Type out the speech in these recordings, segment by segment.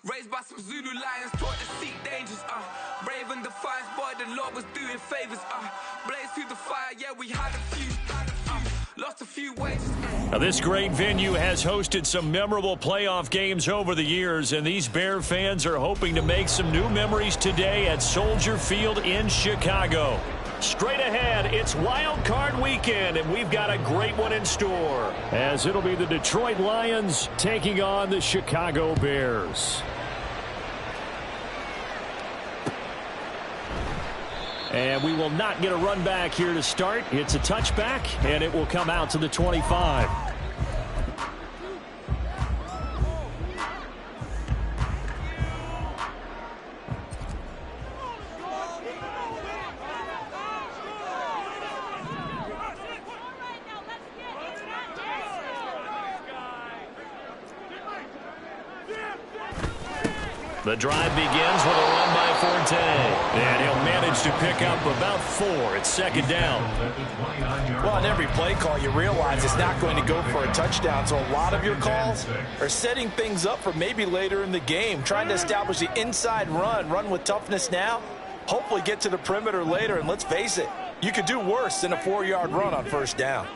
Raised by some Zulu lions, taught to seek dangers, brave and defiant, boy, the Lord was doing favors, blaze through the fire, yeah, we had a few, lost a few ways. Now, this great venue has hosted some memorable playoff games over the years, and these Bear fans are hoping to make some new memories today at Soldier Field in Chicago. Straight ahead, it's Wild Card Weekend, and we've got a great one in store, as it'll be the Detroit Lions taking on the Chicago Bears. And we will not get a run back here to start. It's a touchback, and it will come out to the 25. The drive begins with a run by Forte, and he'll manage to pick up about 4. It's second down. Well, on every play call, you realize it's not going to go for a touchdown, so a lot of your calls are setting things up for maybe later in the game, trying to establish the inside run with toughness now, hopefully get to the perimeter later, and let's face it, you could do worse than a 4-yard run on first down.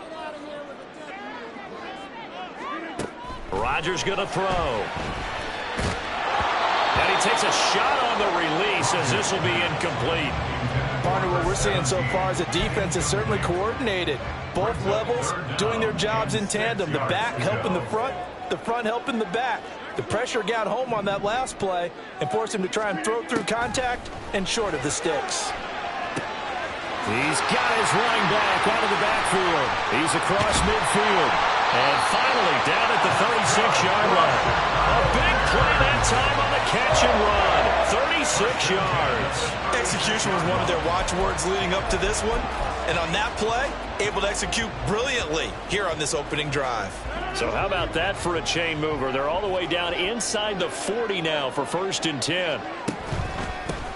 Rodgers going to throw. And he takes a shot on the release as this will be incomplete. Partner, what we're seeing so far is the defense is certainly coordinated. Both levels doing their jobs in tandem. The back helping the front helping the back. The pressure got home on that last play and forced him to try and throw through contact and short of the sticks. He's got his running back out of the backfield. He's across midfield. And finally down at the 36-yard line. A big play that time on the catch and run. 36 yards. Execution was one of their watchwords leading up to this one. And on that play, able to execute brilliantly here on this opening drive. So how about that for a chain mover? They're all the way down inside the 40 now for 1st and 10.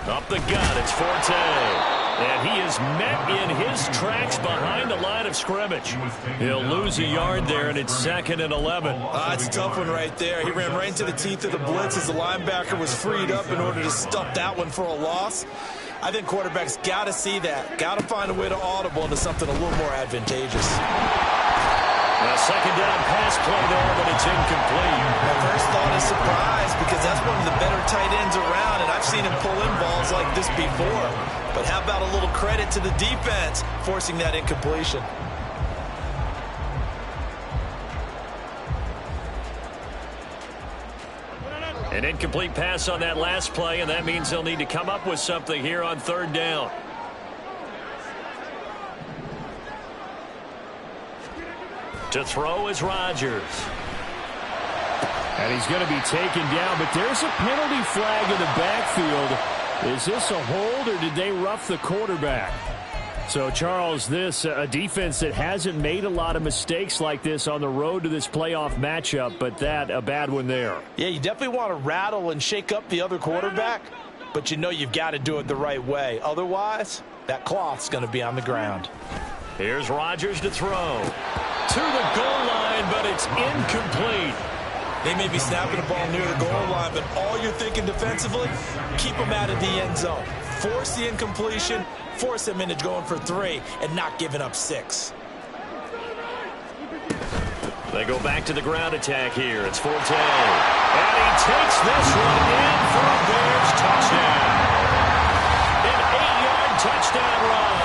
Up the gut, it's Forte. And he is met in his tracks behind the line of scrimmage. He'll lose a yard there, and it's 2nd and 11. That's a tough one right there. He ran right into the teeth of the blitz as the linebacker was freed up in order to stuff that one for a loss. I think quarterbacks got to see that. Got to find a way to audible into something a little more advantageous. A second down pass play there, but it's incomplete. My first thought is surprise because that's one of the better tight ends around, and I've seen him pull in balls like this before. But how about a little credit to the defense forcing that incompletion? An incomplete pass on that last play, and that means they'll need to come up with something here on 3rd down. To throw is Rodgers. And he's going to be taken down, but there's a penalty flag in the backfield. Is this a hold, or did they rough the quarterback? So, Charles, this a defense that hasn't made a lot of mistakes like this on the road to this playoff matchup, but that a bad one there. Yeah, you definitely want to rattle and shake up the other quarterback, but you know you've got to do it the right way. Otherwise, that cloth's going to be on the ground. Here's Rodgers to throw. To the goal line, but it's incomplete. They may be snapping the ball near the goal line, but all you're thinking defensively, keep them out of the end zone. Force the incompletion, force them into going for 3, and not giving up 6. They go back to the ground attack here. It's Forte. And he takes this one in for a Bears touchdown. An 8-yard touchdown run.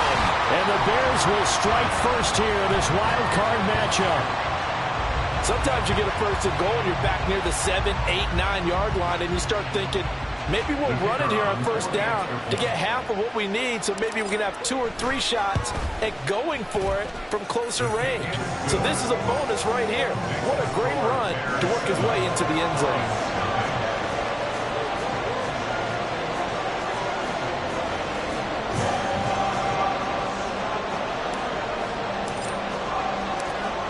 And the Bears will strike first here in this wild card matchup. Sometimes you get a 1st and goal and you're back near the 7, 8, 9-yard line, and you start thinking, maybe we'll run it here on 1st down to get half of what we need, so maybe we can have 2 or 3 shots at going for it from closer range. So this is a bonus right here. What a great run to work his way into the end zone.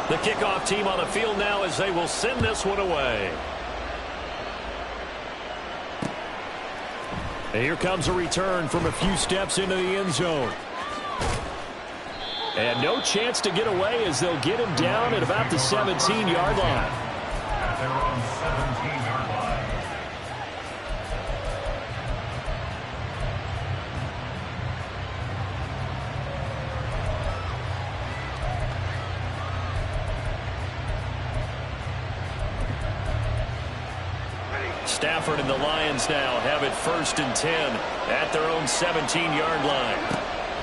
The kickoff team on the field now as they will send this one away. And here comes a return from a few steps into the end zone. And no chance to get away as they'll get him down at about the 17-yard line. Stafford and the Lions now have it 1st and 10 at their own 17-yard line.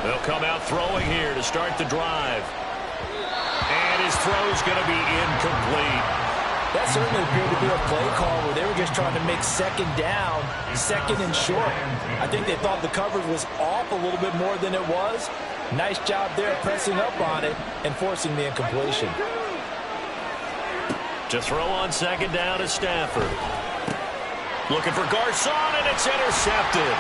They'll come out throwing here to start the drive. And his throw's going to be incomplete. That certainly appeared to be a play call where they were just trying to make second down, second and short. I think they thought the coverage was off a little bit more than it was. Nice job there pressing up on it and forcing the incompletion. To throw on second down is Stafford. Looking for Garcon, and it's intercepted.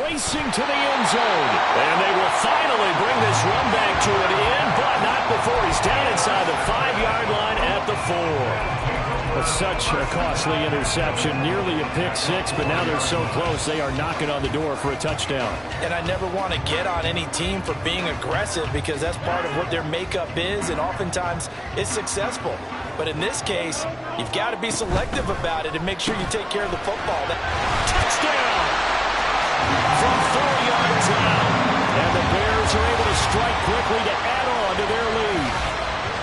Racing to the end zone. And they will finally bring this run back to an end, but not before he's down inside the 5-yard line at the 4. Such a costly interception, nearly a pick six, but now they're so close they are knocking on the door for a touchdown. And I never want to get on any team for being aggressive because that's part of what their makeup is, and oftentimes it's successful. But in this case, you've got to be selective about it and make sure you take care of the football. Touchdown! From 4 yards out. And the Bears are able to strike quickly to add on to their lead.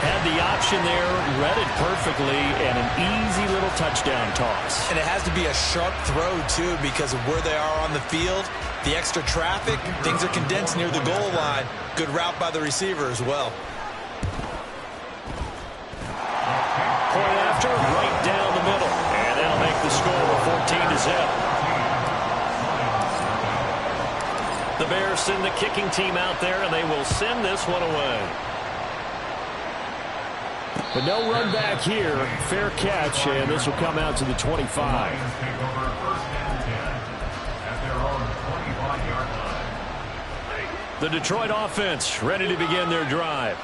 Had the option there, read it perfectly, and an easy little touchdown toss. And it has to be a sharp throw, too, because of where they are on the field. The extra traffic, things are condensed near the goal line. Good route by the receiver as well. Point after, right down the middle. And that'll make the score 14-0. The Bears send the kicking team out there, and they will send this one away. But no run back here. Fair catch, and this will come out to the 25. The Detroit offense ready to begin their drive.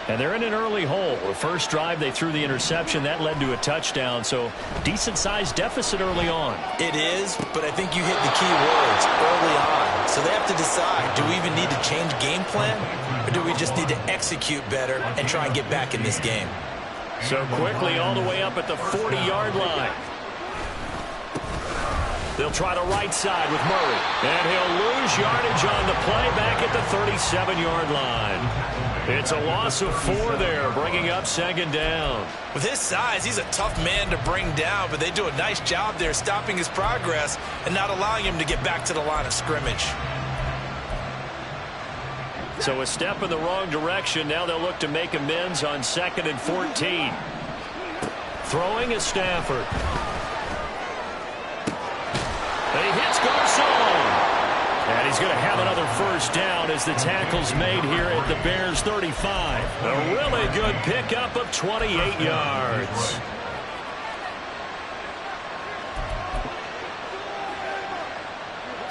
And they're in an early hole. The first drive, they threw the interception. That led to a touchdown, so decent-sized deficit early on. It is, but I think you hit the key words early on. So they have to decide, do we even need to change game plan, or do we just need to execute better and try and get back in this game? So quickly all the way up at the 40-yard line. They'll try the right side with Murray. And he'll lose yardage on the play back at the 37-yard line. It's a loss of 4 there, bringing up second down. With his size, he's a tough man to bring down, but they do a nice job there stopping his progress and not allowing him to get back to the line of scrimmage. So a step in the wrong direction. Now they'll look to make amends on 2nd and 14. Throwing is Stafford. He hits Garcon. And he's going to have another first down as the tackle's made here at the Bears' 35. A really good pickup of 28 yards.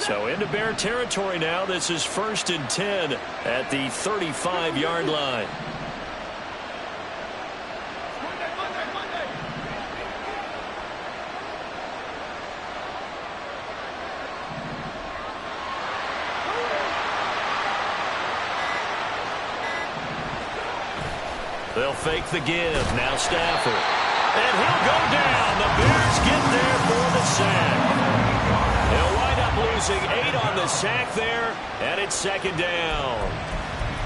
So into Bear territory now. This is 1st and 10 at the 35-yard line. They'll fake the give. Now Stafford. And he'll go down. The Bears get there for the sack. They'll wind up losing 8 on the sack there, and it's second down.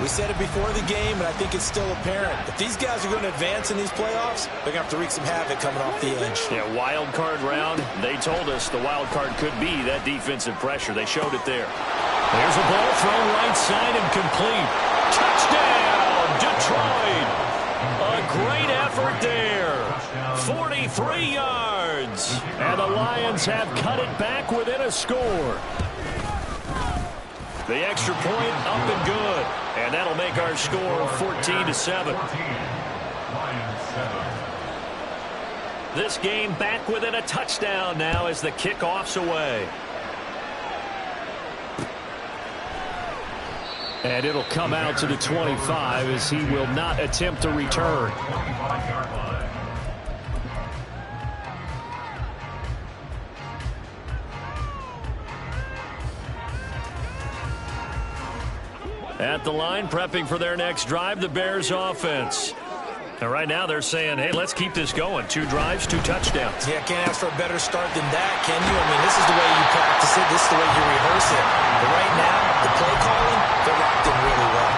We said it before the game, and I think it's still apparent. If these guys are going to advance in these playoffs, they're going to have to wreak some havoc coming off the edge. Yeah, wild card round. They told us the wild card could be that defensive pressure. They showed it there. There's a ball thrown right side and complete. Touchdown, Detroit. A great effort there. 43 yards. And the Lions have cut it back within a score. The extra point up and good. And that'll make our score 14-7. This game back within a touchdown now as the kickoff's away. And it'll come out to the 25 as he will not attempt to return. At the line, prepping for their next drive, the Bears offense. And right now they're saying, hey, let's keep this going. 2 drives, 2 touchdowns. Yeah, can't ask for a better start than that, can you? I mean, this is the way you practice it. This is the way you rehearse it. But right now, the play calling, they're locked in really well.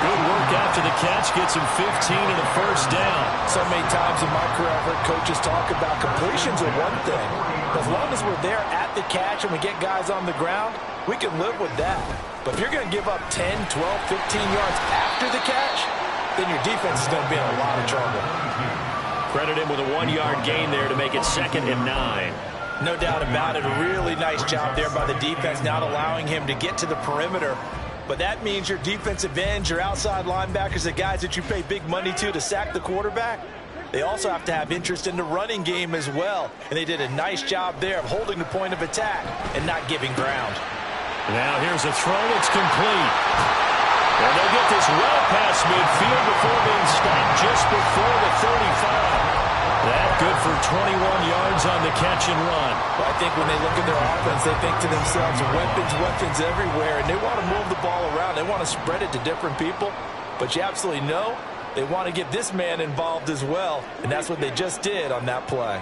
Good work after the catch. gets him 15 and a first down. So many times in my career, I've heard coaches talk about completions are one thing. As long as we're there at the catch and we get guys on the ground, we can live with that. But if you're going to give up 10, 12, 15 yards after the catch, then your defense is going to be in a lot of trouble. Credit him with a 1-yard gain there to make it 2nd and 9. No doubt about it. A really nice job there by the defense, not allowing him to get to the perimeter. But that means your defensive ends, your outside linebackers, the guys that you pay big money to sack the quarterback, they also have to have interest in the running game as well. And they did a nice job there of holding the point of attack and not giving ground. Now here's a throw. It's complete. And they'll get this well past midfield before being stopped just before the 35. That good for 21 yards on the catch and run. Well, I think when they look at their offense, they think to themselves, weapons everywhere, and they want to move the ball around. They want to spread it to different people, but you absolutely know they want to get this man involved as well, and that's what they just did on that play.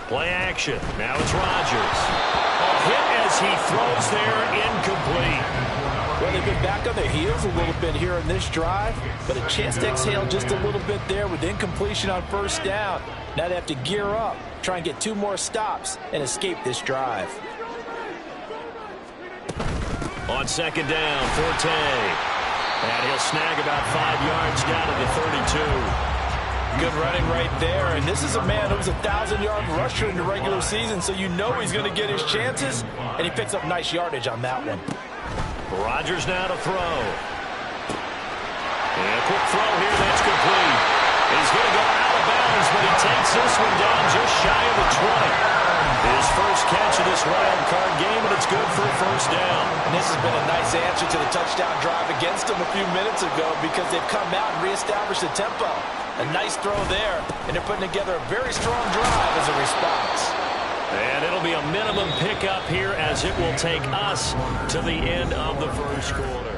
Play action. Now it's Rodgers. A hit as he throws there, incomplete. Well, they've been back on their heels a little bit here on this drive, but a chance to exhale just a little bit there with incompletion on first down. Now they have to gear up, try and get 2 more stops, and escape this drive. On 2nd down, Forte. And he'll snag about 5 yards down to the 32. Good running right there, and this is a man who was a 1,000-yard rusher in the regular season, so you know he's going to get his chances, and he picks up nice yardage on that one. Rodgers now to throw. And a quick throw here, that's complete. He's going to go out of bounds, but he takes this one down just shy of the 20. His first catch of this wild card game, and it's good for a first down. And this has been a nice answer to the touchdown drive against them a few minutes ago because they've come out and reestablished the tempo. A nice throw there, and they're putting together a very strong drive as a response. And it'll be a minimum pickup here as it will take us to the end of the first quarter.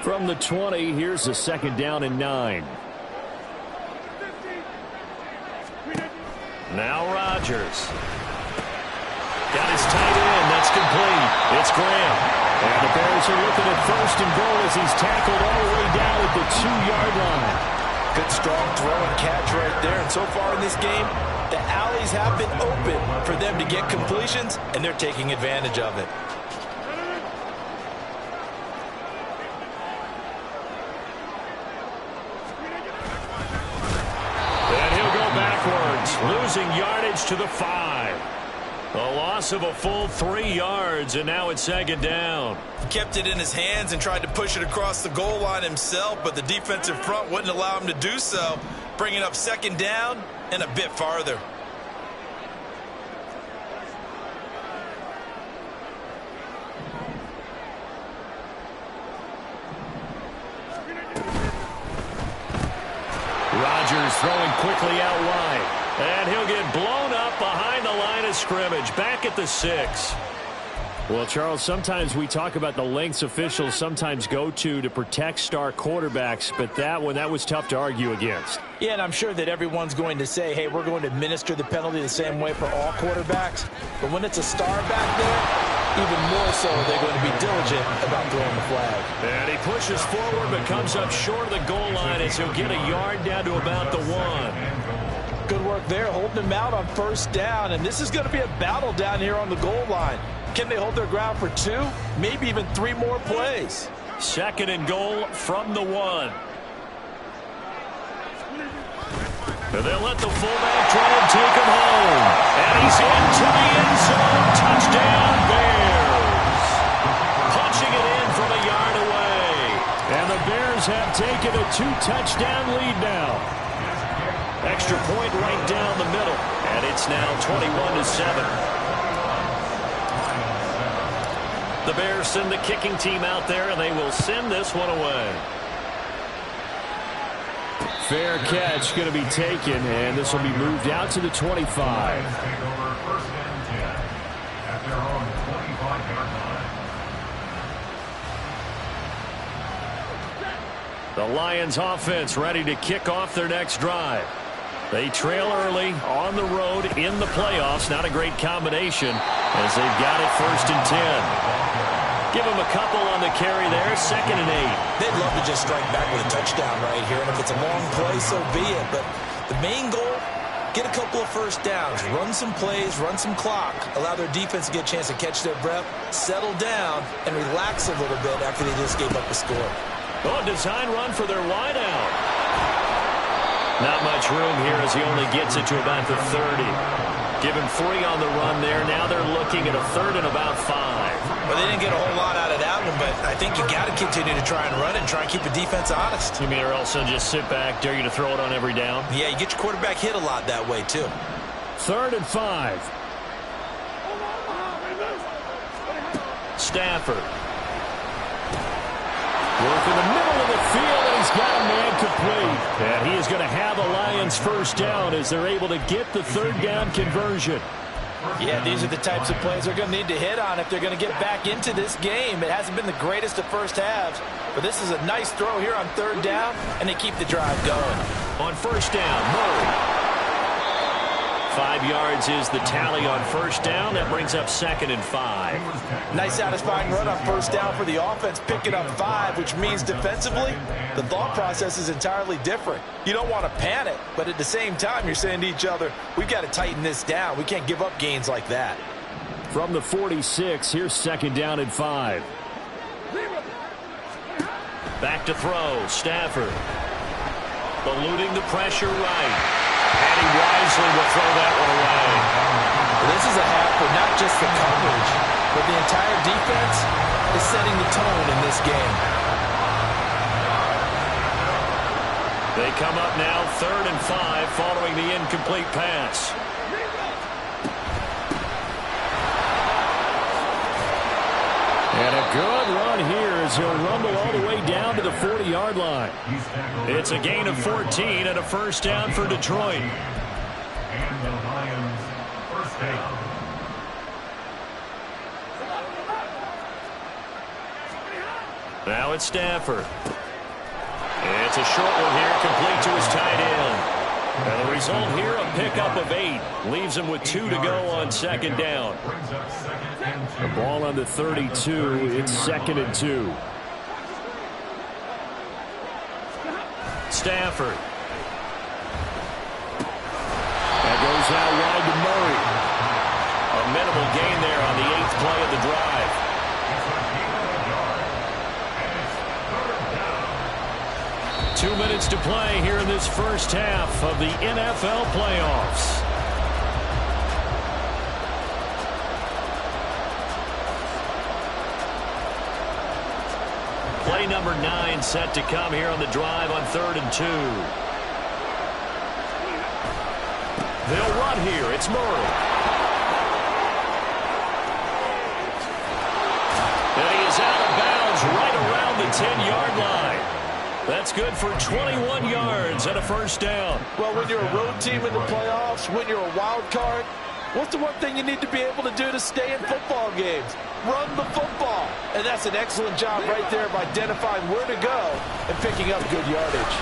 From the 20, here's a 2nd down and 9. Now Rodgers. Got his tight end. That's complete. It's Graham. And the Bears are looking at 1st and goal as he's tackled all the way down at the 2-yard line. Good strong throw and catch right there. And so far in this game, the alleys have been open for them to get completions, and they're taking advantage of it. Losing yardage to the 5. A loss of a full 3 yards, and now it's 2nd down. He kept it in his hands and tried to push it across the goal line himself, but the defensive front wouldn't allow him to do so, bringing up 2nd down and a bit farther. Rodgers throwing quickly out wide. And he'll get blown up behind the line of scrimmage, back at the 6. Well, Charles, sometimes we talk about the lengths officials sometimes go to protect star quarterbacks, but that was tough to argue against. Yeah, and I'm sure that everyone's going to say, hey, we're going to administer the penalty the same way for all quarterbacks. But when it's a star back there, even more so they're going to be diligent about throwing the flag. And he pushes forward but comes up short of the goal line as he'll get a yard down to about the 1. Good work there, holding him out on 1st down. And this is going to be a battle down here on the goal line. Can they hold their ground for 2, maybe even 3 more plays? 2nd and goal from the 1. And they'll let the fullback try and take him home. And he's into the end zone. Touchdown, Bears. Punching it in from a yard away. And the Bears have taken a 2-touchdown lead now. Extra point right down the middle. And it's now 21-7. The Bears send the kicking team out there, and they will send this one away. Fair catch going to be taken, and this will be moved out to the 25. The Lions offense ready to kick off their next drive. They trail early on the road in the playoffs. Not a great combination as they've got it 1st and 10. Give them a couple on the carry there, 2nd and 8. They'd love to just strike back with a touchdown right here, and if it's a long play, so be it. But the main goal, get a couple of first downs, run some plays, run some clock, allow their defense to get a chance to catch their breath, settle down, and relax a little bit after they just gave up a score. Oh, design run for their wideout. Not much room here as he only gets it to about the 30. Given 3 on the run there. Now they're looking at a 3rd and about 5. Well, they didn't get a whole lot out of that one, but I think you got to continue to try and run it and try and keep the defense honest. You mean or else they'll just sit back, dare you to throw it on every down? Yeah, you get your quarterback hit a lot that way, too. 3rd and 5. Stafford. Work in the middle of the field, and he's got a man complete. And he is going to have the Lions 1st down as they're able to get the 3rd down conversion. Yeah, these are the types of plays they're going to need to hit on if they're going to get back into this game. It hasn't been the greatest of first halves, but this is a nice throw here on 3rd down, and they keep the drive going. On 1st down, Murray. 5 yards is the tally on 1st down. That brings up 2nd and 5. Nice satisfying run on 1st down for the offense, picking up 5, which means defensively, the thought process is entirely different. You don't want to panic, but at the same time, you're saying to each other, we've got to tighten this down. We can't give up gains like that. From the 46, here's 2nd down and 5. Back to throw, Stafford. Eluding the pressure right. And he wisely will throw that one away. This is a half for not just the coverage, but the entire defense is setting the tone in this game. They come up now 3rd and 5 following the incomplete pass. And a good run here as he'll rumble all the way down to the 40-yard line. It's a gain of 14 and a 1st down for Detroit. And the Lions 1st down. Now it's Stafford. It's a short one here, complete to his tight end. And the result here, a pickup of 8. Leaves him with 2 to go on 2nd down. The ball on the 32. It's 2nd and 2. Stafford. That goes out wide to Murray. A minimal gain there on the 8th play of the drive. 2 minutes to play here in this 1st half of the NFL playoffs. Play number 9 set to come here on the drive on 3rd and 2. They'll run here. It's Murray. And he is out of bounds right around the 10-yard line. That's good for 21 yards and a 1st down. Well, when you're a road team in the playoffs, when you're a wild card, what's the one thing you need to be able to do to stay in football games? Run the football. And that's an excellent job right there of identifying where to go and picking up good yardage.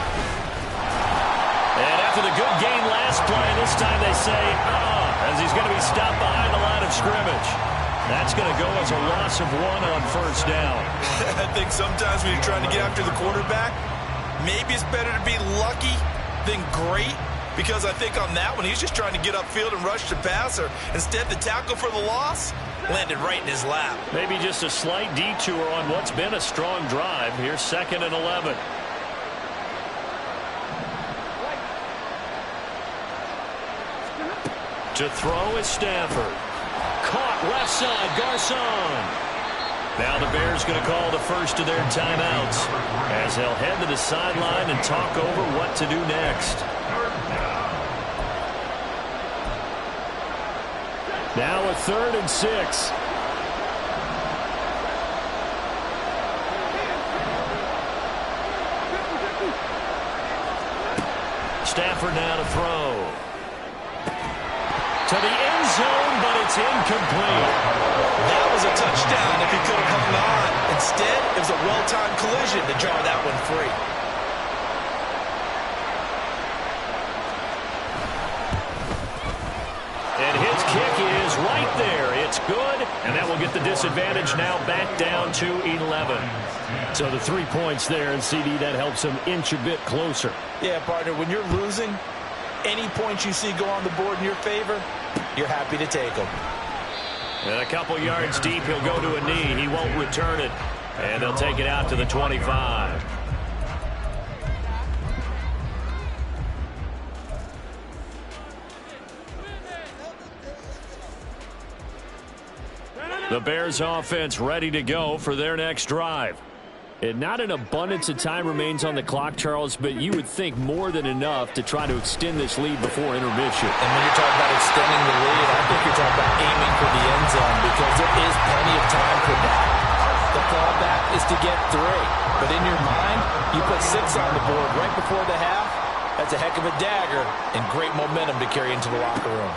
And after the good gain last play, this time they say, as he's going to be stopped behind the line of scrimmage. That's going to go as a loss of 1 on 1st down. I think sometimes when you're trying to get after the quarterback, maybe it's better to be lucky than great, because I think on that one, he's just trying to get upfield and rush the passer. Instead, the tackle for the loss landed right in his lap. Maybe just a slight detour on what's been a strong drive. Here's 2nd and 11. To throw is Stafford. Caught left side, Garcon. Now the Bears going to call the first of their timeouts as they'll head to the sideline and talk over what to do next. Now a 3rd and 6. Stafford now to throw. To the end zone, but it's incomplete. That was a touchdown if he could have hung on. Instead, it was a well-timed collision to jar that one free. And that will get the disadvantage now back down to 11. So the 3 points there, and CD, that helps him inch a bit closer. Yeah, partner, when you're losing, any points you see go on the board in your favor, you're happy to take them. And a couple yards deep, he'll go to a knee. He won't return it. And they'll take it out to the 25. The Bears offense ready to go for their next drive. And not an abundance of time remains on the clock, Charles, but you would think more than enough to try to extend this lead before intermission. And when you're talking about extending the lead, I think you're talking about aiming for the end zone because there is plenty of time for that. The fallback is to get 3. But in your mind, you put 6 on the board right before the half. That's a heck of a dagger and great momentum to carry into the locker room.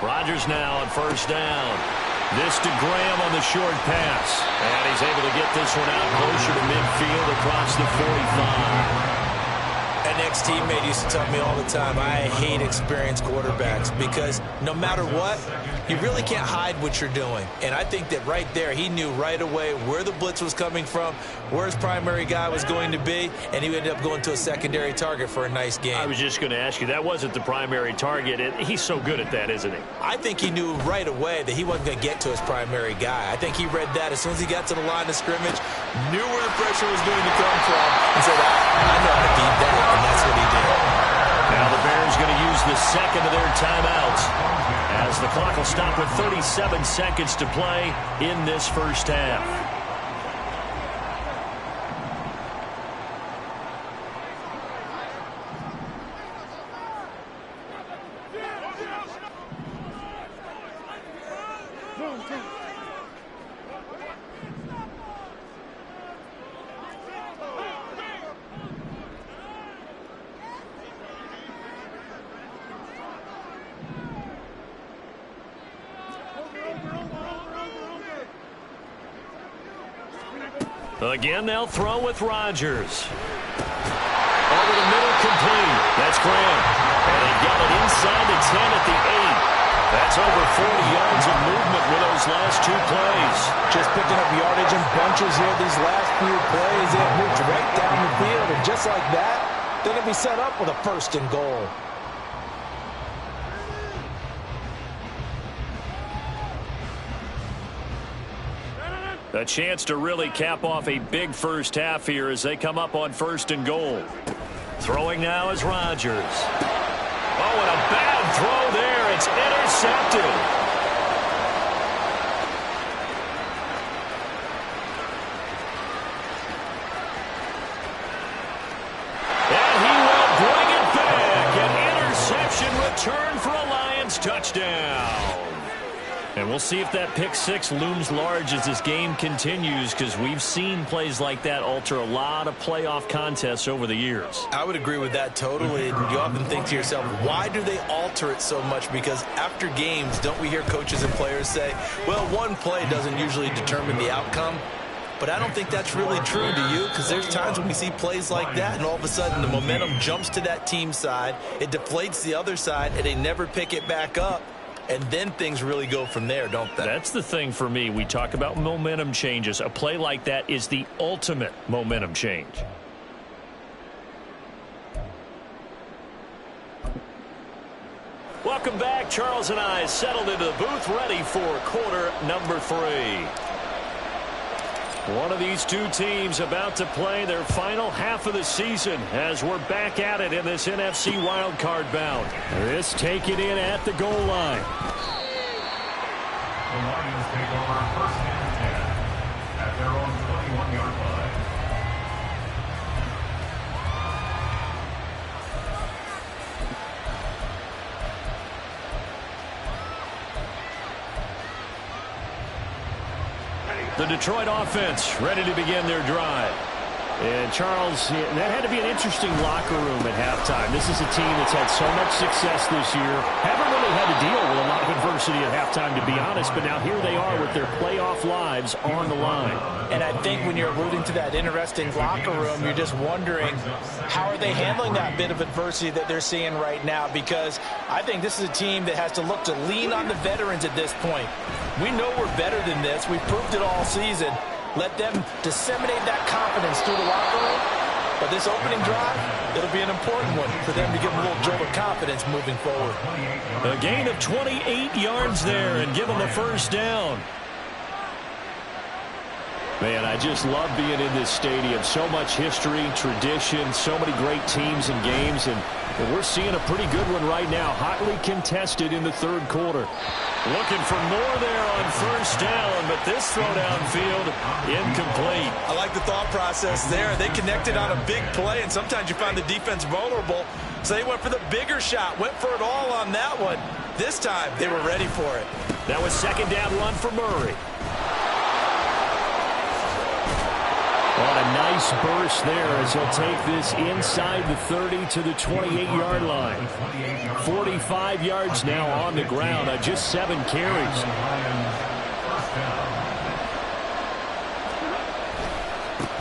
Rodgers now on first down. This to Graham on the short pass. And he's able to get this one out closer to midfield across the 45. An ex-teammate used to tell me all the time, I hate experienced quarterbacks because no matter what, you really can't hide what you're doing. And I think that right there, he knew right away where the blitz was coming from, where his primary guy was going to be, and he ended up going to a secondary target for a nice game. I was just going to ask you, that wasn't the primary target. He's so good at that, isn't he? I think he knew right away that he wasn't going to get to his primary guy. I think he read that as soon as he got to the line of scrimmage, knew where the pressure was going to come from, and said, I know how to beat that, and that's what he did. Now the Bears going to use the second of their timeouts as the clock will stop with 37 seconds to play in this first half. Again, they'll throw with Rodgers. Over the middle, complete. That's Graham. And they got it inside the 10 at the 8. That's over 40 yards of movement with those last 2 plays. Just picking up yardage in bunches here these last few plays. They have moved right down the field, and just like that, they're going to be set up with a 1st and goal. A chance to really cap off a big first half here as they come up on 1st and goal. Throwing now is Rodgers. Oh, and a bad throw there. It's intercepted. And he will bring it back. An interception return for a Lions touchdown. And we'll see if that pick 6 looms large as this game continues, because we've seen plays like that alter a lot of playoff contests over the years. I would agree with that totally. And you often think to yourself, why do they alter it so much? Because after games, don't we hear coaches and players say, well, one play doesn't usually determine the outcome. But I don't think that's really true, do you? Because there's times when we see plays like that, and all of a sudden the momentum jumps to that team side. It deflates the other side, and they never pick it back up. And then things really go from there, don't they? That's the thing for me. We talk about momentum changes. A play like that is the ultimate momentum change. Welcome back. Charles and I settled into the booth ready for quarter number 3. One of these 2 teams about to play their final half of the season as we're back at it in this NFC wildcard bout. This taken in at the goal line. The Lions take over 1st and 10 at their own 21-yard line. The Detroit offense ready to begin their drive. And Charles, that had to be an interesting locker room at halftime. This is a team that's had so much success this year. Haven't really had to deal with a lot of adversity adversity at halftime, to be honest, but now here they are with their playoff lives on the line. And I think when you're alluding to that interesting locker room, you're just wondering how are they handling that bit of adversity that they're seeing right now, because I think this is a team that has to look to lean on the veterans at this point. We know we're better than this. We've proved it all season. Let them disseminate that confidence through the locker room. But this opening drive, it'll be an important one for them to give them a little jolt of confidence moving forward. A gain of 28 yards there and give them a first down. Man, I just love being in this stadium. So much history, tradition, so many great teams and games, and we're seeing a pretty good one right now. Hotly contested in the third quarter. Looking for more there on first down, but this throw downfield incomplete. I like the thought process there. They connected on a big play, and sometimes you find the defense vulnerable, so they went for the bigger shot, went for it all on that one. This time, they were ready for it. That was second down run for Murray. On a nice burst there as he'll take this inside the 30 to the 28-yard line. 45 yards now on the ground on just 7 carries.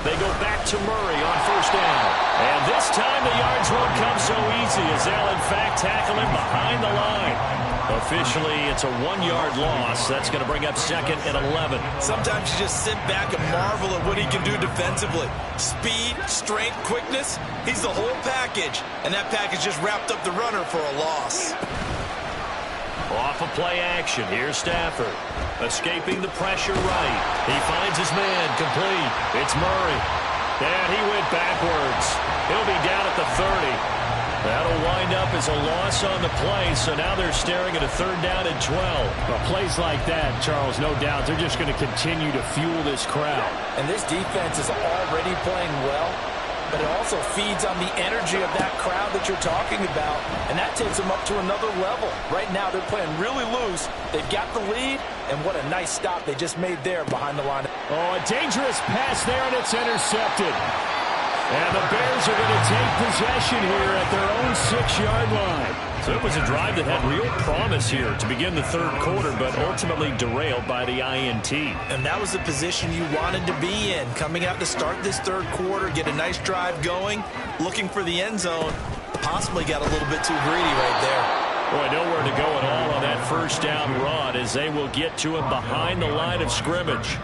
They go back to Murray on first down. And this time the yards won't come so easy as they'll in fact tackle him behind the line. Officially, it's a 1-yard loss. That's going to bring up second and 11. Sometimes you just sit back and marvel at what he can do defensively. Speed, strength, quickness, he's the whole package. And that package just wrapped up the runner for a loss. Off of play action, here's Stafford. Escaping the pressure right. He finds his man, complete. It's Murray. And he went backwards. He'll be down at the 30. That'll wind up as a loss on the play, so now they're staring at a third down and 12. Well, plays like that, Charles, no doubt, they're just going to continue to fuel this crowd. And this defense is already playing well, but it also feeds on the energy of that crowd that you're talking about, and that takes them up to another level. Right now, they're playing really loose. They've got the lead, and what a nice stop they just made there behind the line. Oh, a dangerous pass there, and it's intercepted. And the Bears are going to take possession here at their own 6-yard line. So it was a drive that had real promise here to begin the third quarter, but ultimately derailed by the INT. And that was the position you wanted to be in. Coming out to start this third quarter, get a nice drive going, looking for the end zone. Possibly got a little bit too greedy right there. Boy, nowhere to go at all on that first down run as they will get to him behind the line of scrimmage.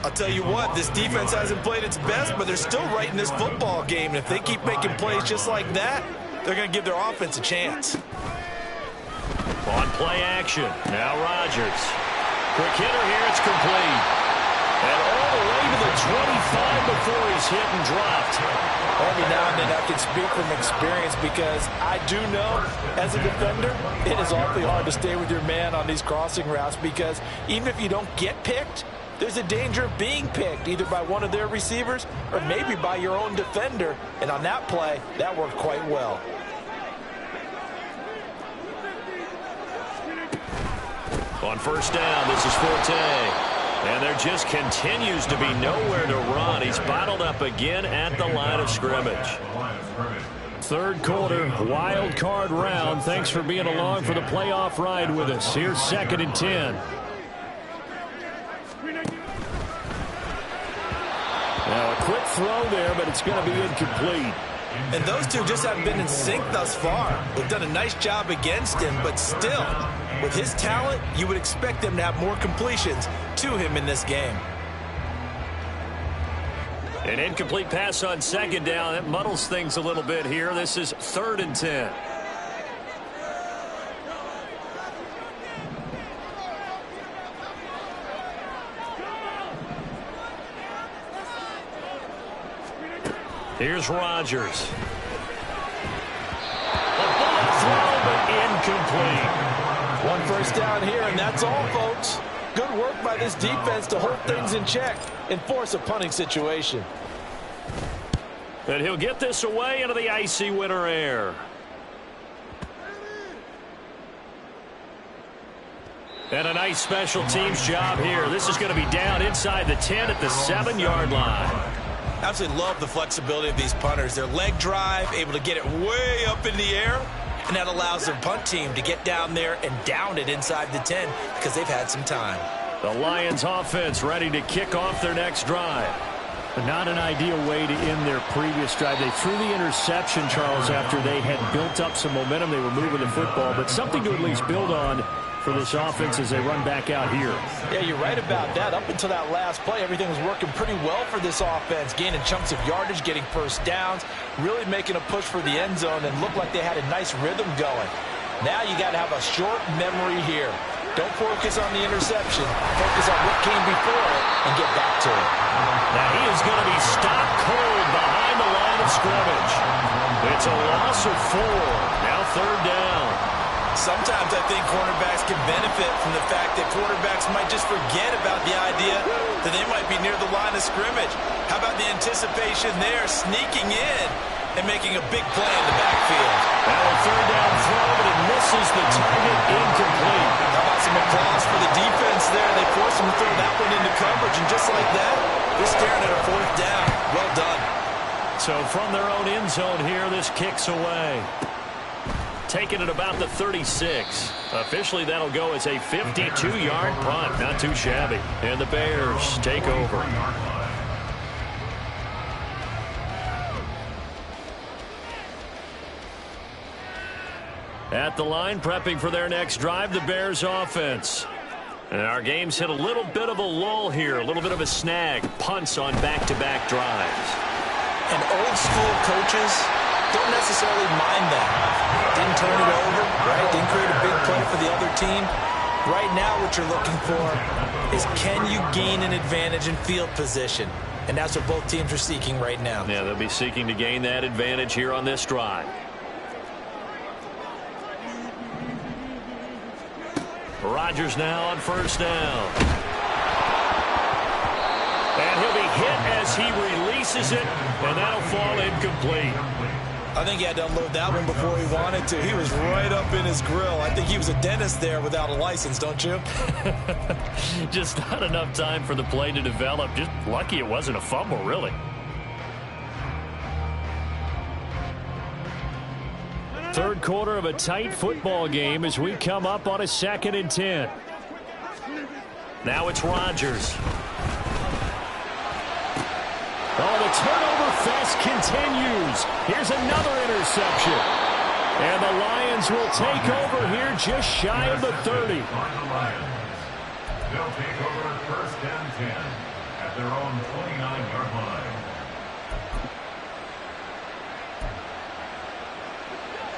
I'll tell you what, this defense hasn't played its best, but they're still right in this football game. And if they keep making plays just like that, they're going to give their offense a chance. On play action, now Rodgers. Quick hitter here, it's complete. And all the way to the 25 before he's hit and dropped. Every now and then I can speak from experience because I do know as a defender, it is awfully hard to stay with your man on these crossing routes because even if you don't get picked, there's a danger of being picked either by one of their receivers or maybe by your own defender. And on that play, that worked quite well. On first down, this is Forte. And there just continues to be nowhere to run. He's bottled up again at the line of scrimmage. Third quarter, wild card round. Thanks for being along for the playoff ride with us. Here's second and 10. Now a quick throw there, but it's going to be incomplete. And those two just haven't been in sync thus far. They've done a nice job against him, but still, with his talent, you would expect them to have more completions to him in this game. An incomplete pass on second down. That muddles things a little bit here. This is third and 10. Here's Rodgers. A bullet throw, but incomplete. One first down here, and that's all, folks. Good work by this defense to hold things in check and force a punting situation. And he'll get this away into the icy winter air. And a nice special teams job here. This is going to be down inside the 10 at the 7-yard line. Absolutely love the flexibility of these punters. Their leg drive, able to get it way up in the air, and that allows their punt team to get down there and down it inside the 10 because they've had some time. The Lions offense ready to kick off their next drive. But not an ideal way to end their previous drive. They threw the interception, Charles, after they had built up some momentum. They were moving the football, but something to at least build on for this offense as they run back out here. Yeah, you're right about that. Up until that last play, everything was working pretty well for this offense, gaining chunks of yardage, getting first downs, really making a push for the end zone, and looked like they had a nice rhythm going. Now you got to have a short memory here. Don't focus on the interception. Focus on what came before it and get back to it. Now he is going to be stopped cold behind the line of scrimmage. It's a loss of 4. Now third down. Sometimes I think cornerbacks can benefit from the fact that quarterbacks might just forget about the idea that they might be near the line of scrimmage. How about the anticipation there, sneaking in and making a big play in the backfield? Now a third down throw, but it misses the target, incomplete. How about some applause for the defense there? They forced him to throw that one into coverage, and just like that, they're staring at a fourth down. Well done. So from their own end zone here, this kicks away. Taking it about the 36. Officially, that'll go as a 52-yard punt. Not too shabby. And the Bears take over. At the line, prepping for their next drive, the Bears offense. And our game's hit a little bit of a lull here, a little bit of a snag. Punts on back-to-back drives. And old-school coaches don't necessarily mind that. Didn't turn it over, right? Didn't create a big play for the other team. Right now what you're looking for is can you gain an advantage in field position? And that's what both teams are seeking right now. Yeah, they'll be seeking to gain that advantage here on this drive. Rodgers now on first down. And he'll be hit as he releases it, and that'll fall incomplete. I think he had to unload that one before he wanted to. He was right up in his grill. I think he was a dentist there without a license, don't you? Just not enough time for the play to develop. Just lucky it wasn't a fumble, really. Third quarter of a tight football game as we come up on a 2nd and 10. Now it's Rodgers. Oh, the turnover fest continues. Here's another interception. And the Lions will take over here just shy of the 30. They'll take over 1st and 10 at their own 29-yard line.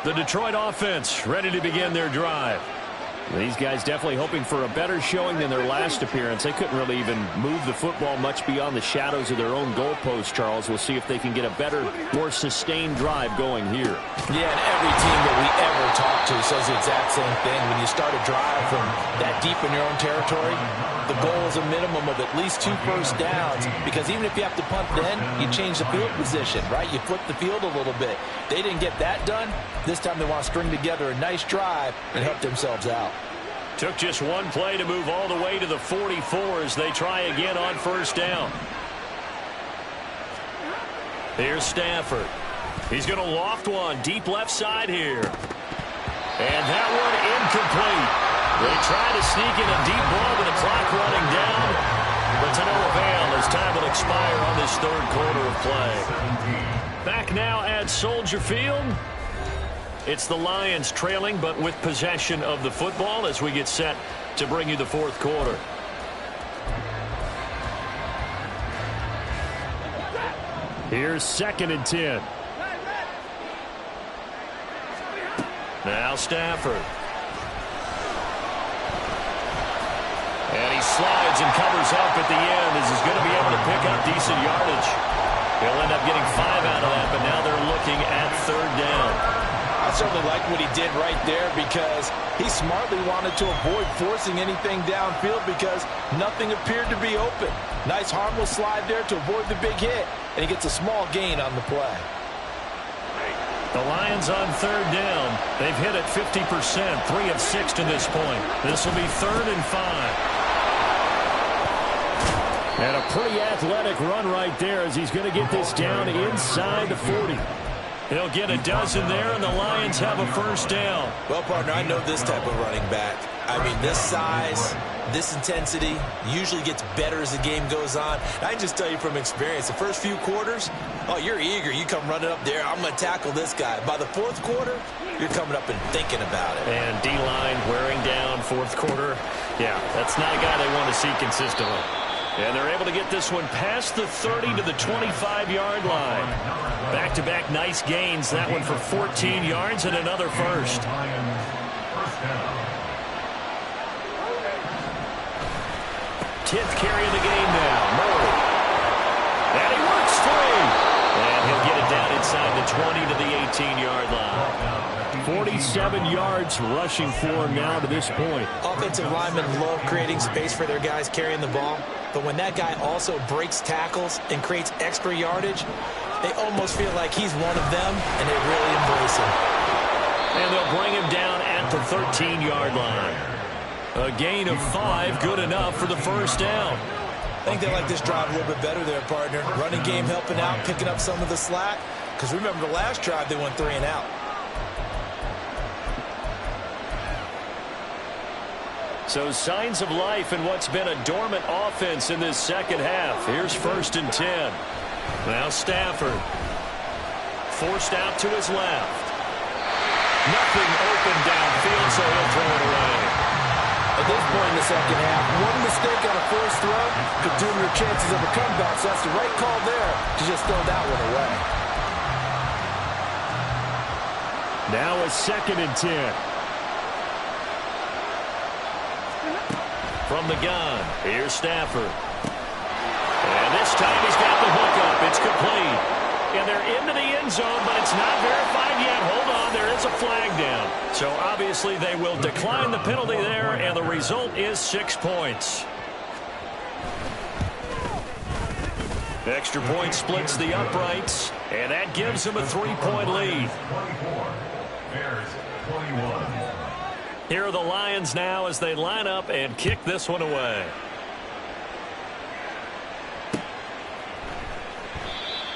The Detroit offense ready to begin their drive. These guys definitely hoping for a better showing than their last appearance. They couldn't really even move the football much beyond the shadows of their own goalpost, Charles. We'll see if they can get a better, more sustained drive going here. Yeah, and every team that we ever talk to says the exact same thing. When you start a drive from that deep in your own territory, the goal is a minimum of at least 2 first downs, because even if you have to punt then, you change the field position, right? You flip the field a little bit. They didn't get that done. This time they want to string together a nice drive and help themselves out. Took just one play to move all the way to the 44 as they try again on first down. Here's Stafford. He's going to loft one deep left side here. And that one incomplete. They try to sneak in a deep ball with the clock running down, but to no avail as time will expire on this third quarter of play. Back now at Soldier Field. It's the Lions trailing, but with possession of the football as we get set to bring you the fourth quarter. Here's 2nd and 10. Now Stafford. And he slides and covers up at the end as he's going to be able to pick up decent yardage. He'll end up getting 5 out of that, but now they're looking at third down. I certainly like what he did right there because he smartly wanted to avoid forcing anything downfield because nothing appeared to be open. Nice harmless slide there to avoid the big hit, and he gets a small gain on the play. The Lions on third down. They've hit it 50%, 3 of 6 to this point. This will be 3rd and 5. And a pretty athletic run right there as he's going to get this down inside the 40. He'll get a dozen there, and the Lions have a first down. Well, partner, I know this type of running back. I mean, this size, this intensity usually gets better as the game goes on. I can just tell you from experience, the first few quarters, oh, you're eager. You come running up there, I'm going to tackle this guy. By the fourth quarter, you're coming up and thinking about it. And D-line wearing down fourth quarter. Yeah, that's not a guy they want to see consistently. And they're able to get this one past the 30 to the 25-yard line. Back-to-back nice gains. That one for 14 yards and another first. 10th carry of the game now. Murray. And he works free. And he'll get it down inside the 20 to the 18-yard line. 47 yards rushing for him now to this point. Offensive linemen love creating space for their guys carrying the ball. But when that guy also breaks tackles and creates extra yardage, they almost feel like he's one of them, and they really embrace him. And they'll bring him down at the 13-yard line. A gain of 5, good enough for the first down. I think they like this drive a little bit better there, partner. Running game helping out, picking up some of the slack. Because remember the last drive, they went 3 and out. So signs of life in what's been a dormant offense in this second half. Here's 1st and 10. Now Stafford. Forced out to his left. Nothing open downfield, so he'll throw it away. At this point in the second half, one mistake on a forced throw could doom your chances of a comeback. So that's the right call there to just throw that one away. Now a 2nd and 10. From the gun, here's Stafford. And this time he's got the hook up. It's complete. And they're into the end zone, but it's not verified yet. Hold on, there is a flag down. So obviously they will decline the penalty there, and the result is 6 points. Extra point splits the uprights, and that gives them a 3-point lead. 24. Bears 21. Here are the Lions now as they line up and kick this one away.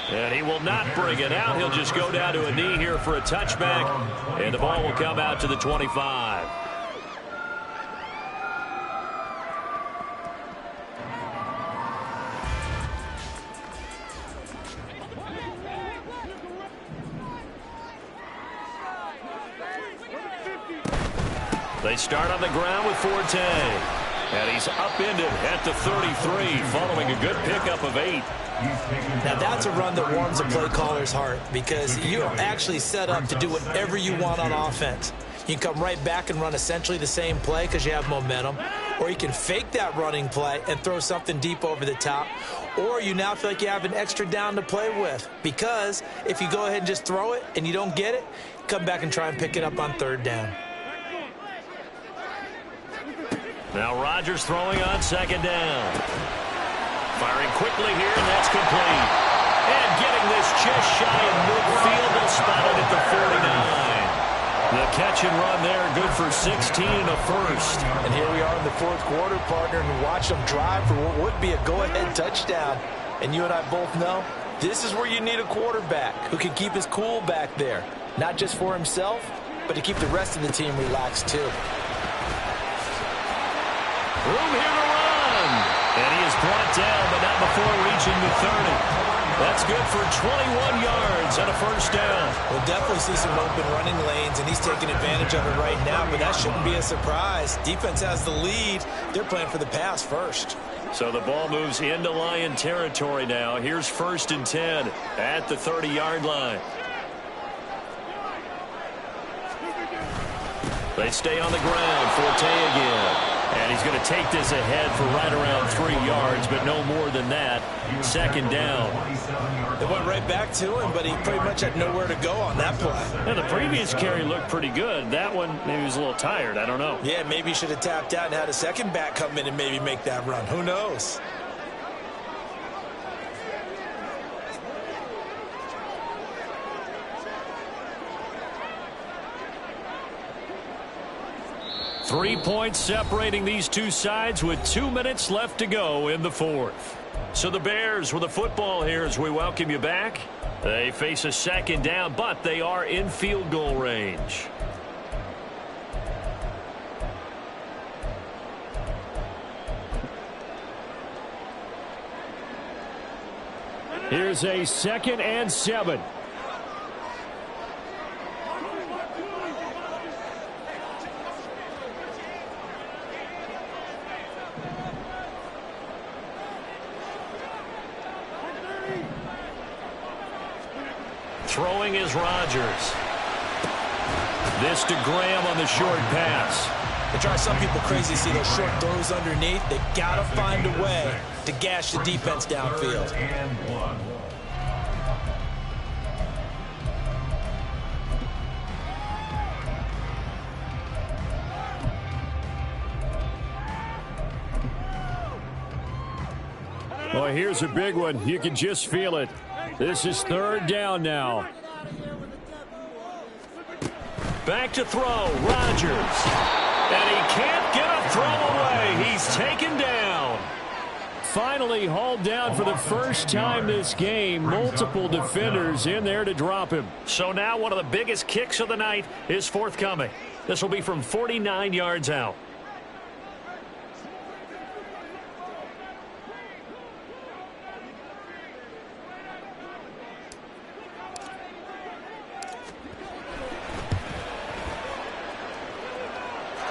And he will not bring it out. He'll just go down to a knee here for a touchback, and the ball will come out to the 25. They start on the ground with Forte. And he's upended at the 33 following a good pickup of 8. Now that's a run that warms a play caller's heart because you're actually set up to do whatever you want on offense. You can come right back and run essentially the same play because you have momentum, or you can fake that running play and throw something deep over the top, or you now feel like you have an extra down to play with because if you go ahead and just throw it and you don't get it, come back and try and pick it up on 3rd down. Now Rodgers throwing on 2nd down. Firing quickly here, and that's complete. And getting this just shy of midfield, they'll spot it at the 49. The catch and run there, good for 16 and a first. And here we are in the 4th quarter, partner, and watch them drive for what would be a go-ahead touchdown. And you and I both know this is where you need a quarterback who can keep his cool back there. Not just for himself, but to keep the rest of the team relaxed too. Room here to run. And he is brought down, but not before reaching the 30. That's good for 21 yards and a first down. We'll definitely see some open running lanes, and he's taking advantage of it right now, but that shouldn't be a surprise. Defense has the lead. They're playing for the pass first. So the ball moves into Lion territory now. Here's 1st and 10 at the 30-yard line. They stay on the ground. Forte again. And he's going to take this ahead for right around 3 yards, but no more than that. 2nd down. They went right back to him, but he pretty much had nowhere to go on that play. And the previous carry looked pretty good. That one, maybe he was a little tired. I don't know. Yeah, maybe he should have tapped out and had a second back come in and maybe make that run. Who knows? Three points separating these two sides with 2 minutes left to go in the 4th. So the Bears with the football here as we welcome you back. They face a second down, but they are in field goal range. Here's a 2nd and 7. Throwing is Rodgers. This to Graham on the short pass. It drives some people crazy to see those short throws underneath. They got to find a way to gash the defense downfield. Well, here's a big one. You can just feel it. This is 3rd down now. Back to throw. Rodgers. And he can't get a throw away. He's taken down. Finally hauled down for the first time this game. Multiple defenders in there to drop him. So now one of the biggest kicks of the night is forthcoming. This will be from 49 yards out.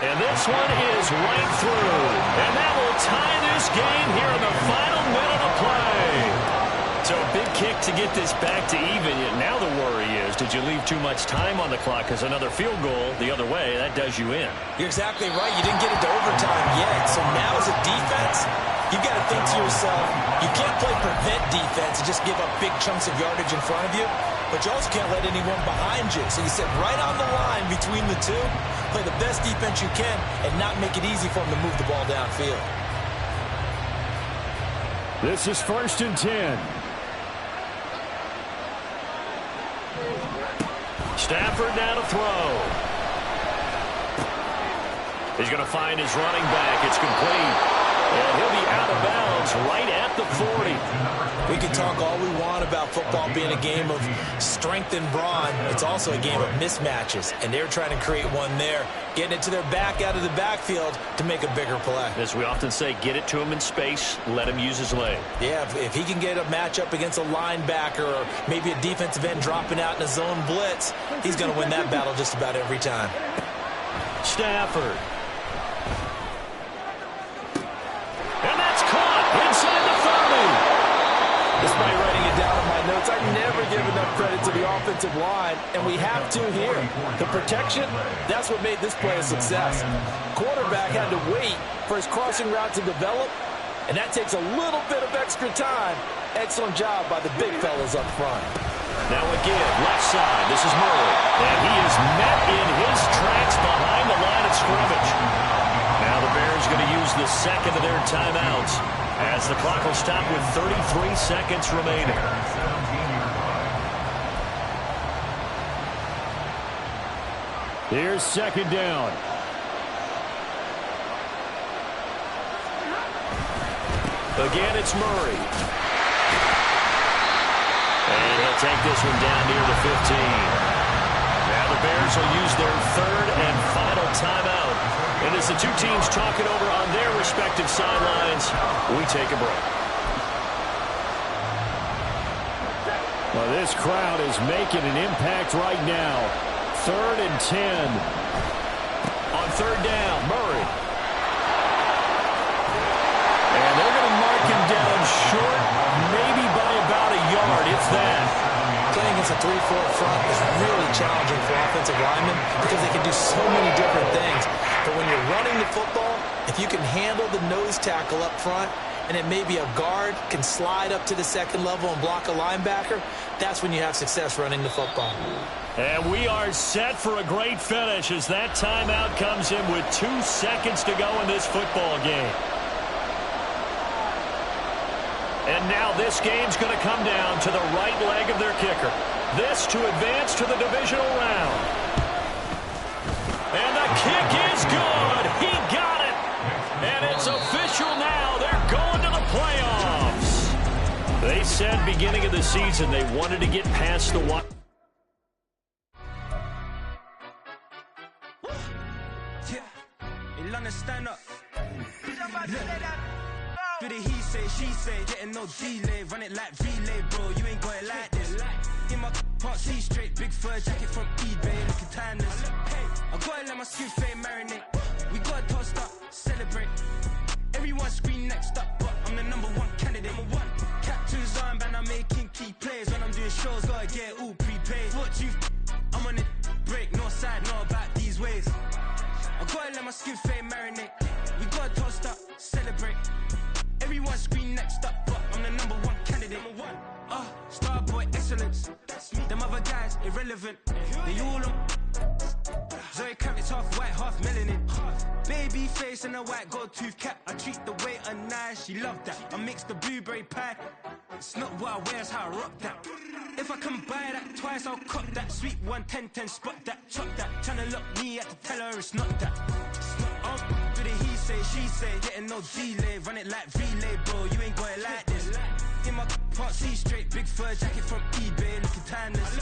And this one is right through. And that will tie this game here in the final minute of play. So a big kick to get this back to even. Now the worry is, did you leave too much time on the clock? Because another field goal the other way, that does you in. You're exactly right. You didn't get it to overtime yet. So now as a defense, you've got to think to yourself, you can't play prevent defense and just give up big chunks of yardage in front of you. But you also can't let anyone behind you. So you sit right on the line between the two, play the best defense you can, and not make it easy for them to move the ball downfield. This is 1st and 10. Stafford now to throw. He's going to find his running back. It's complete. And he'll be out of bounds right at the 40. We can talk all we want about football being a game of strength and brawn. It's also a game of mismatches, and they're trying to create one there, getting it to their back out of the backfield to make a bigger play. As we often say, get it to him in space, let him use his leg. Yeah, if he can get a matchup against a linebacker or maybe a defensive end dropping out in a zone blitz, he's going to win that battle just about every time. Stafford. And that's caught inside the 30. Despite writing it down in my notes, I never give enough credit to the offensive line, and we have to here. The protection, that's what made this play a success. Quarterback had to wait for his crossing route to develop, and that takes a little bit of extra time. Excellent job by the big fellas up front. Now again, left side, this is Murray, and he is met in his tracks behind the line of scrimmage. Now the Bears going to use the second of their timeouts as the clock will stop with 33 seconds remaining. Here's 2nd down. Again, it's Murray. And he'll take this one down near the 15. Now the Bears will use their 3rd and final timeout. And as the two teams talk it over on their respective sidelines, we take a break. Well, this crowd is making an impact right now. 3rd and 10. On 3rd down, Murray. And they're going to mark him down short, maybe by about a yard, if that. Playing against a 3-4 front is really challenging for offensive linemen because they can do so many different things. But when you're running the football, if you can handle the nose tackle up front, and then maybe a guard can slide up to the 2nd level and block a linebacker, that's when you have success running the football. And we are set for a great finish as that timeout comes in with 2 seconds to go in this football game. And now this game's going to come down to the right leg of their kicker. This to advance to the divisional round. And the kick is good. He got it. And it's official now. They're going to the playoffs. They They said beginning of the season they wanted to get past the one. Stand up. Do the he say, she say, getting no delay, run it like relay, bro. You ain't got it like this. In my part C straight, big fur jacket from eBay, looking timeless. I gotta let my skin fade marinate. We gotta toast up, celebrate. Everyone scream next up, but I'm the #1 candidate. Captain's armband, I'm making key plays. When I'm doing shows, gotta get all prepaid. What you I'm on it, break, no side, no about these ways. I gotta let my skin fade marinate. We gotta toast up, celebrate. Everyone scream next up, but I'm the #1 candidate. Starboy excellence. Them other guys irrelevant. They all on. Zoe Kravitz half white, half melanin. Baby face and a white gold tooth cap. I treat the waiter nice, she love that. I mix the blueberry pie. It's not what I wear, it's how I rock that. If I can buy that twice, I'll cop that. Sweet 110, spot that, chop that. Tryna lock me, I have to tell her it's not that. Do the he say, she say, getting no delay. Run it like relay, bro, you ain't got it like this. In my part C straight, big fur jacket from eBay, looking timeless.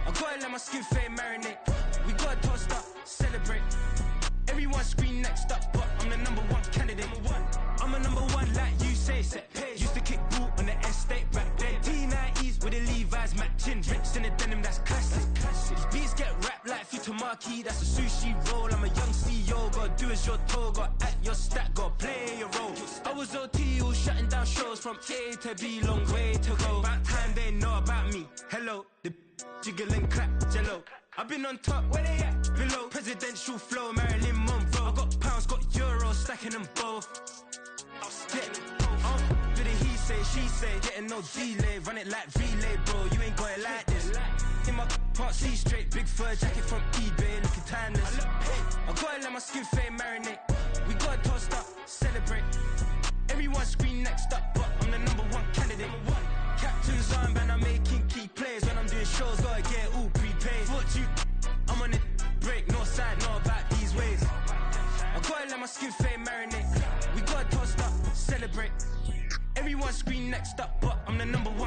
I gotta let my skin fade marinate. We gotta toast up, celebrate. Everyone scream next up, but I'm the #1 candidate. I'm a #1 like you say, set pace. Used to kick boot on the estate back then. T90s with the Levi's matching. Rips in the denim, that's classic. These beats get wrapped like Futamaki, that's a sushi roll. I'm a young CEO, gotta do as you're told. Gotta act your stat, gotta play your role. I was OT, all shutting down shows from A to B, long way to go. About time they know about me. Hello, the jiggle and clap, jello. I've been on top, where they at? Below, presidential flow, Marilyn Monroe. I got pounds, got euros, stacking them both. Do the he say, she say, getting no delay, run it like relay, bro. You ain't got it like this. In my part C straight, big fur jacket from eBay, looking timeless. I gotta let my skin fade marinate. We gotta toast up, celebrate. Everyone scream next up, but I'm the #1 candidate. Captain's armband, I'm making key plays. When I'm doing shows, gotta get all prepaid. What you I'm on it, break, no side, no about these ways. I gotta let my skin fade marinate. We gotta toast up, celebrate. Everyone scream next up, but I'm the #1